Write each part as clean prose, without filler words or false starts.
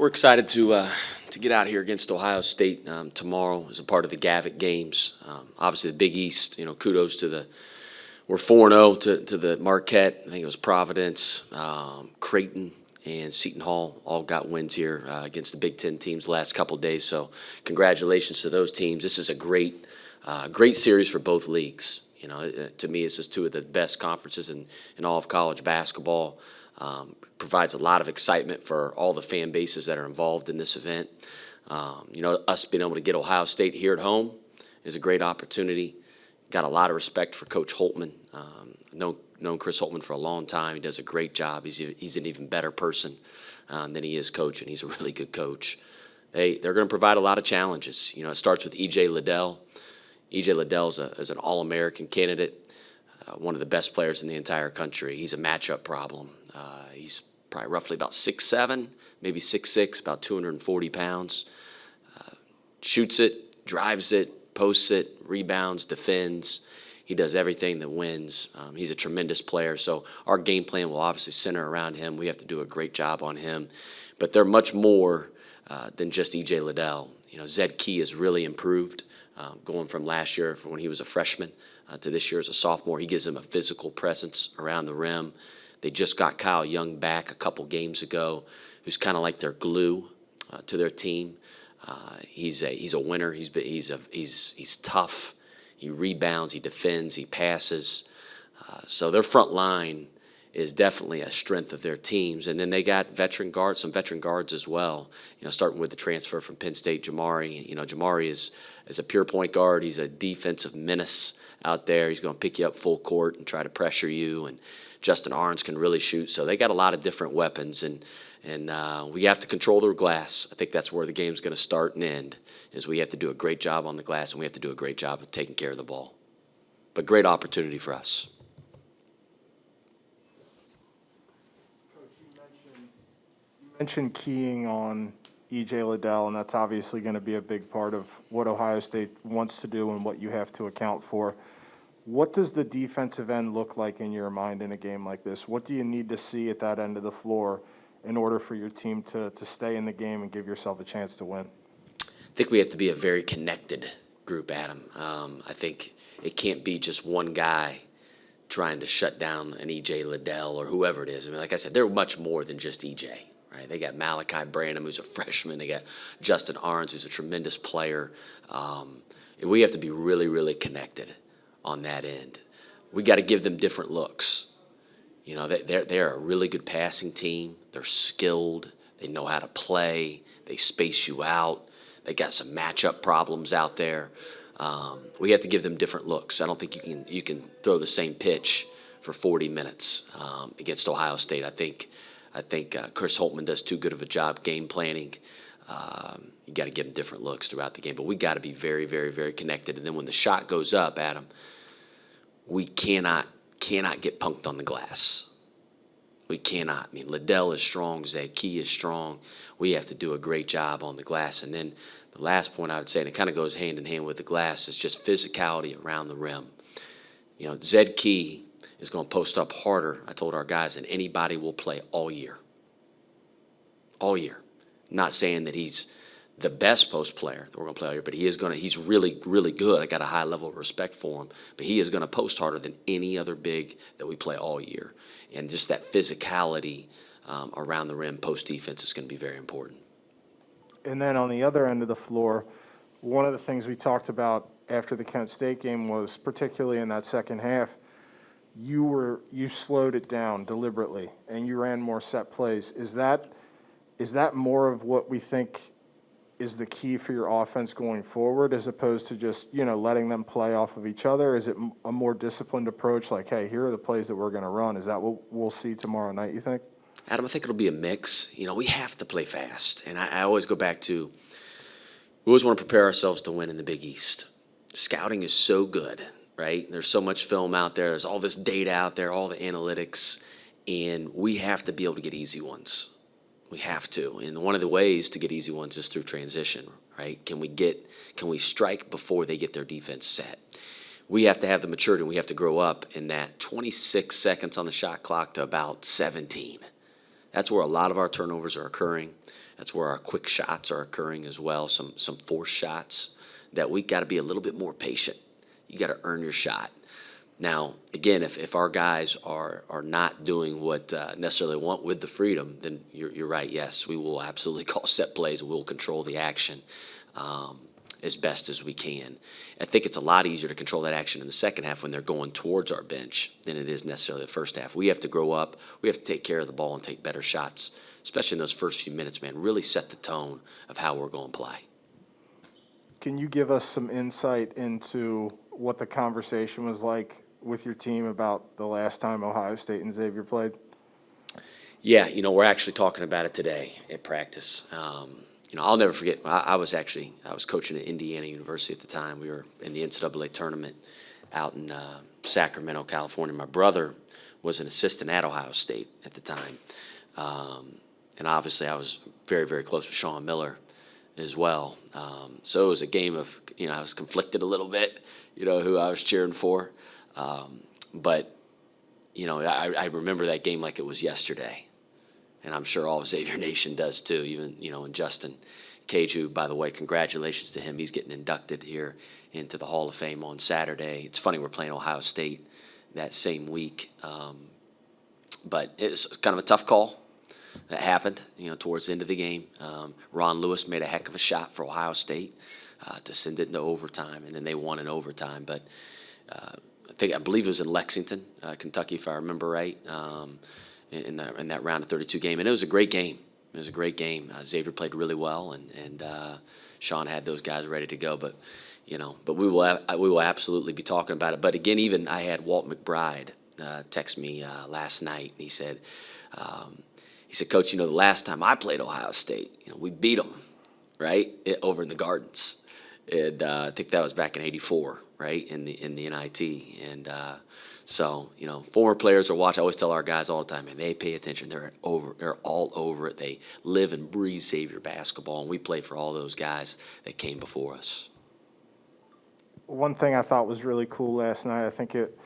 We're excited to get out here against Ohio State tomorrow as a part of the Gavitt games. Obviously, the Big East. Kudos to we're 4-0 to the Marquette. I think it was Providence, Creighton, and Seton Hall all got wins here against the Big Ten teams the last couple of days. So, congratulations to those teams. This is a great series for both leagues. To me, this is two of the best conferences in all of college basketball. Provides a lot of excitement for all the fan bases that are involved in this event. Us being able to get Ohio State here at home is a great opportunity. Got a lot of respect for Coach Holtman. Known Chris Holtman for a long time. He does a great job. He's an even better person than he is coach, and he's a really good coach. They're going to provide a lot of challenges. It starts with E.J. Liddell. E.J. Liddell is an All-American candidate, one of the best players in the entire country. He's a matchup problem. He's probably roughly about 6'7", maybe 6'6", about 240 pounds. Shoots it, drives it, posts it, rebounds, defends. He does everything that wins. He's a tremendous player, so our game plan will obviously center around him. We have to do a great job on him. But they're much more than just E.J. Liddell. Zed Key has really improved, going from last year, from when he was a freshman, to this year as a sophomore. He gives them a physical presence around the rim. They just got Kyle Young back a couple games ago, who's kind of like their glue to their team. He's a winner. He's tough. He rebounds. He defends. He passes. So their front line is definitely a strength of their teams. And then they got some veteran guards as well. Starting with the transfer from Penn State, Jamari. Jamari is a pure point guard. He's a defensive menace out there. He's going to pick you up full court and try to pressure you. And Justin Arns can really shoot. So they got a lot of different weapons, and we have to control their glass. I think that's where the game's going to start and end, is we have to do a great job on the glass, and we have to do a great job of taking care of the ball. But great opportunity for us. Coach, you mentioned keying on E.J. Liddell, and that's obviously going to be a big part of what Ohio State wants to do and what you have to account for. What does the defensive end look like in your mind in a game like this? What do you need to see at that end of the floor in order for your team to stay in the game and give yourself a chance to win? I think we have to be a very connected group, Adam. I think it can't be just one guy trying to shut down an E.J. Liddell or whoever it is. Like I said, they're much more than just E.J., right? They got Malachi Branham, who's a freshman. They got Justin Arns, who's a tremendous player. We have to be really, really connected on that end. We got to give them different looks. They're a really good passing team. They're skilled. They know how to play. They space you out. They got some matchup problems out there. We have to give them different looks. I don't think you can throw the same pitch for 40 minutes against Ohio State. I think Chris Holtman does too good of a job game planning. You got to give them different looks throughout the game. But we got to be very, very, very connected. And then when the shot goes up, Adam, we cannot get punked on the glass. We cannot. Liddell is strong. Zed Key is strong. We have to do a great job on the glass. And then the last point I would say, and it kind of goes hand in hand with the glass, is just physicality around the rim. Zed Key is going to post up harder, I told our guys, than anybody will play all year. All year. Not saying that he's the best post player that we're going to play all year, but he's really, really good. I got a high level of respect for him, but he is going to post harder than any other big that we play all year. And just that physicality around the rim post defense is going to be very important. And then on the other end of the floor, one of the things we talked about after the Kent State game was, particularly in that second half, you slowed it down deliberately and you ran more set plays. Is that more of what we think is the key for your offense going forward, as opposed to just, letting them play off of each other? Is it a more disciplined approach, like, hey, here are the plays that we're going to run? Is that what we'll see tomorrow night, you think? Adam, I think it'll be a mix. We have to play fast. And I always go back to, we always want to prepare ourselves to win in the Big East. Scouting is so good, right? There's so much film out there. There's all this data out there, all the analytics. And we have to be able to get easy ones. We have to. And one of the ways to get easy ones is through transition, right? Can we strike before they get their defense set? We have to have the maturity, and we have to grow up in that 26 seconds on the shot clock to about 17. That's where a lot of our turnovers are occurring. That's where our quick shots are occurring as well, some forced shots that we got to be a little bit more patient. You got to earn your shot. Now, again, if our guys are not doing what necessarily want with the freedom, then you're right. Yes, we will absolutely call set plays. We'll control the action as best as we can. I think it's a lot easier to control that action in the second half when they're going towards our bench than it is necessarily the first half. We have to grow up. We have to take care of the ball and take better shots, especially in those first few minutes, man. Really set the tone of how we're going to play. Can you give us some insight into what the conversation was like with your team about the last time Ohio State and Xavier played? Yeah, we're actually talking about it today at practice. I'll never forget. I was coaching at Indiana University at the time. We were in the NCAA tournament out in Sacramento, California. My brother was an assistant at Ohio State at the time, and obviously I was very, very close with Sean Miller as well. So it was a game of, I was conflicted a little bit, who I was cheering for. But I remember that game like it was yesterday. And I'm sure all of Xavier Nation does too, even, and Justin Cage, who, by the way, congratulations to him. He's getting inducted here into the Hall of Fame on Saturday. It's funny, we're playing Ohio State that same week. But it's kind of a tough call that happened, towards the end of the game. Ron Lewis made a heck of a shot for Ohio State to send it into overtime, and then they won in overtime. But I believe it was in Lexington, Kentucky, if I remember right, in that round of 32 game, and it was a great game. It was a great game. Xavier played really well, and Sean had those guys ready to go. But we will absolutely be talking about it. But again, even I had Walt McBride text me last night, and he said, Coach, the last time I played Ohio State, we beat them, right, over in the Gardens. And I think that was back in '84, right, in the NIT. And so, former players are watching. I always tell our guys all the time, man, they pay attention. They're all over it. They live and breathe Xavier basketball, and we play for all those guys that came before us. One thing I thought was really cool last night, I think it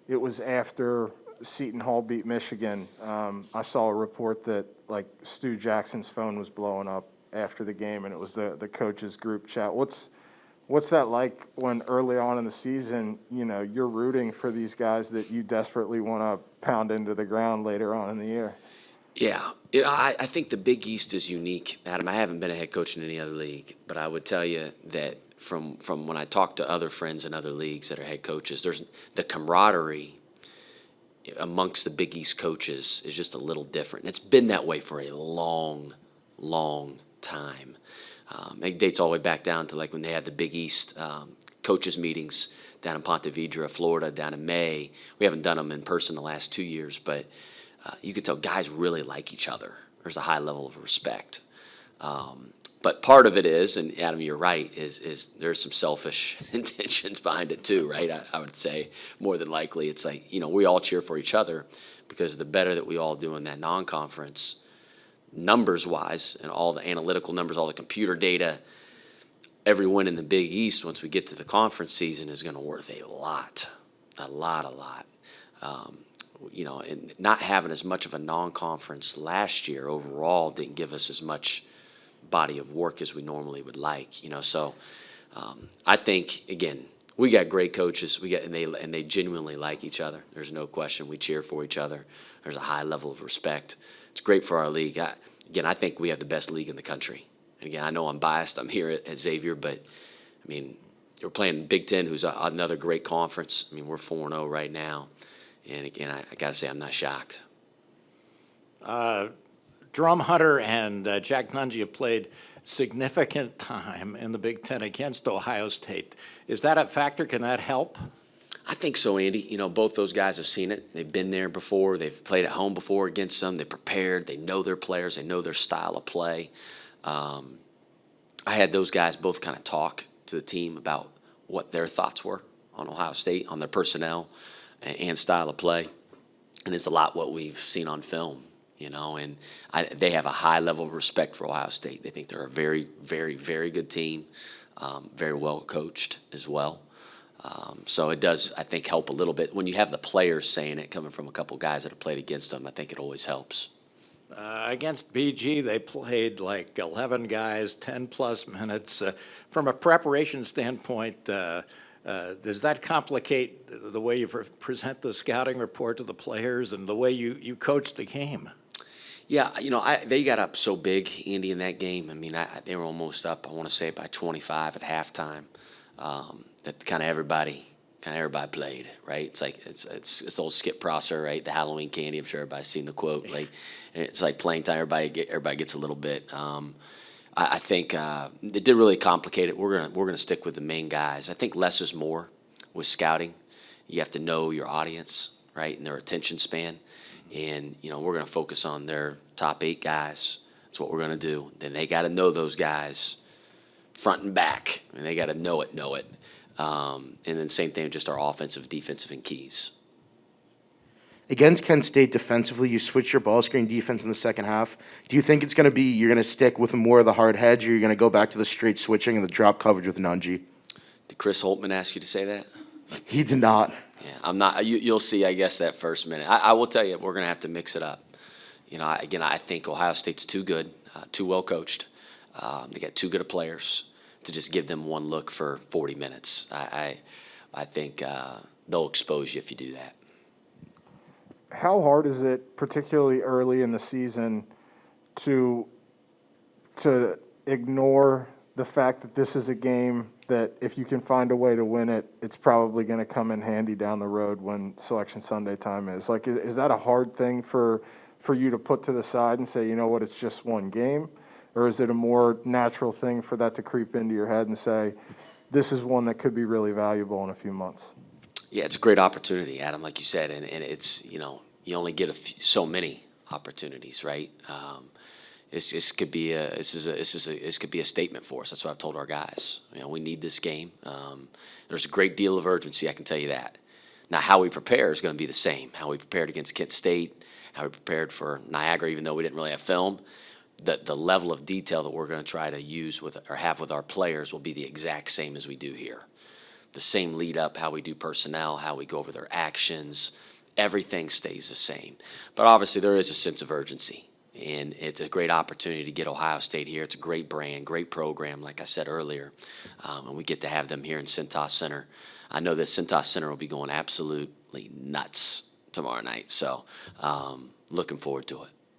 was after Seton Hall beat Michigan. I saw a report that, like, Stu Jackson's phone was blowing up after the game, and it was the coaches' group chat. What's that like when early on in the season, you're rooting for these guys that you desperately want to pound into the ground later on in the year? Yeah, I think the Big East is unique, Adam. I haven't been a head coach in any other league, but I would tell you that from when I talk to other friends in other leagues that are head coaches, there's the camaraderie amongst the Big East coaches is just a little different. And it's been that way for a long, long time. It dates all the way back down to like when they had the Big East coaches meetings down in Ponte Vedra, Florida, down in May. We haven't done them in person the last 2 years, but you could tell guys really like each other. There's a high level of respect. But part of it is, and Adam, you're right, is there's some selfish intentions behind it too, right? I would say more than likely it's like, we all cheer for each other because the better that we all do in that non-conference, numbers-wise, and all the analytical numbers, all the computer data, every win in the Big East once we get to the conference season is going to worth a lot. And not having as much of a non-conference last year overall didn't give us as much body of work as we normally would like. So I think, again, we got great coaches. And they genuinely like each other. There's no question. We cheer for each other. There's a high level of respect. It's great for our league. I think we have the best league in the country. And again, I know I'm biased. I'm here at Xavier, but I mean, we're playing Big Ten, who's another great conference. I mean, we're 4-0 right now. And again, I got to say, I'm not shocked. Drum Hunter and Jack Nunge have played significant time in the Big Ten against Ohio State. Is that a factor? Can that help? I think so, Andy. Both those guys have seen it. They've been there before. They've played at home before against them. They're prepared. They know their players. They know their style of play. I had those guys both kind of talk to the team about what their thoughts were on Ohio State, on their personnel and style of play. And it's a lot what we've seen on film, and they have a high level of respect for Ohio State. They think they're a very, very, very good team, very well coached as well. So it does, I think, help a little bit. When you have the players saying it, coming from a couple guys that have played against them, I think it always helps. Against BG, they played like 11 guys, 10-plus minutes. From a preparation standpoint, does that complicate the way you present the scouting report to the players and the way you coach the game? Yeah, they got up so big, Andy, in that game. I mean, they were almost up, I want to say, by 25 at halftime. That kind of everybody played, right? It's like it's old Skip Prosser, right? The Halloween candy. I'm sure everybody's seen the quote. Like it's like playing time. Everybody gets a little bit. I think it did really complicate it. We're gonna stick with the main guys. I think less is more with scouting. You have to know your audience, right, and their attention span. And we're gonna focus on their top 8 guys. That's what we're gonna do. Then they got to know those guys front and back, and they got to know it. And then same thing with just our offensive, defensive, and keys. Against Kent State defensively, you switched your ball screen defense in the second half. Do you think it's going to be you're going to stick with more of the hard hedge, or you're going to go back to the straight switching and the drop coverage with Nunji? Did Chris Holtman ask you to say that? He did not. Yeah, I'm not. You'll see, I guess, that first minute. I will tell you, we're going to have to mix it up. I think Ohio State's too good, too well coached. They got too good of players to just give them one look for 40 minutes. I think they'll expose you if you do that. How hard is it, particularly early in the season, to ignore the fact that this is a game that if you can find a way to win it, it's probably going to come in handy down the road when Selection Sunday time is? Like, is that a hard thing for you to put to the side and say, you know what, it's just one game? Or is it a more natural thing for that to creep into your head and say, this is one that could be really valuable in a few months? Yeah, it's a great opportunity, Adam, like you said, and it's you only get so many opportunities, right? This could be a statement for us. That's what I've told our guys. We need this game. There's a great deal of urgency, I can tell you that. Now, how we prepare is going to be the same. How we prepared against Kent State, how we prepared for Niagara, even though we didn't really have film. The level of detail that we're going to try to use have with our players will be the exact same as we do here. The same lead up, how we do personnel, how we go over their actions, everything stays the same. But obviously there is a sense of urgency, and it's a great opportunity to get Ohio State here. It's a great brand, great program, like I said earlier, and we get to have them here in Cintas Center. I know that Cintas Center will be going absolutely nuts tomorrow night, so looking forward to it.